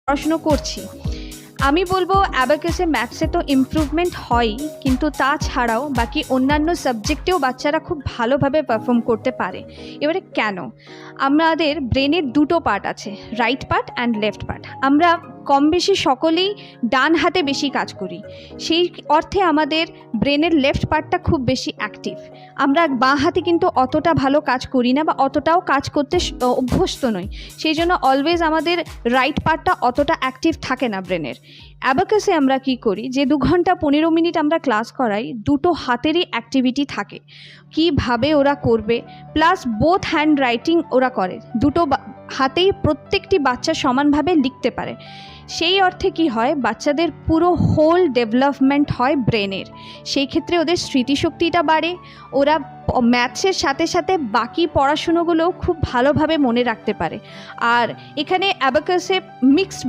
পড়াশুনো করছি, আমি বলবো অ্যাবাকাসে ম্যাথসে তো ইমপ্রুভমেন্ট হয়ই, কিন্তু তাছাড়াও বাকি অন্যান্য সাবজেক্টেও বাচ্চারা খুব ভালোভাবে পারফর্ম করতে পারে। এবারে কেন? আমাদের ব্রেনের দুটো পার্ট আছে, right part and left part. আমরা কম বেশি সকলেই ডান হাতে বেশি কাজ করি, সেই অর্থে আমাদের ব্রেনের লেফট পার্টটা খুব বেশি অ্যাক্টিভ। আমরা বাঁ হাতে কিন্তু অতটা ভালো কাজ করি না বা অতটাও কাজ করতে অভ্যস্ত নই, সেই জন্য অলওয়েজ আমাদের রাইট পার্টটা অতটা অ্যাক্টিভ থাকে না ব্রেনের। অ্যাবাকাসে আমরা কি করি, যে 2 ঘন্টা 15 মিনিট আমরা ক্লাস করাই, দুটো হাতেরই অ্যাক্টিভিটি থাকে, কিভাবে ওরা করবে, প্লাস বোথ হ্যান্ড রাইটিং ওরা করে, দুটো হাতেই প্রত্যেকটি বাচ্চা সমানভাবে লিখতে পারে। সেই অর্থে কি হয়, বাচ্চাদের পুরো হোল ডেভেলপমেন্ট হয় ব্রেনের, সেই ক্ষেত্রে ওদের স্মৃতিশক্তিটা বাড়ে, ওরা ম্যাথসের সাথে সাথে বাকি পড়াশুনোগুলোও খুব ভালোভাবে মনে রাখতে পারে। আর এখানে অ্যাবাকাসে মিক্সড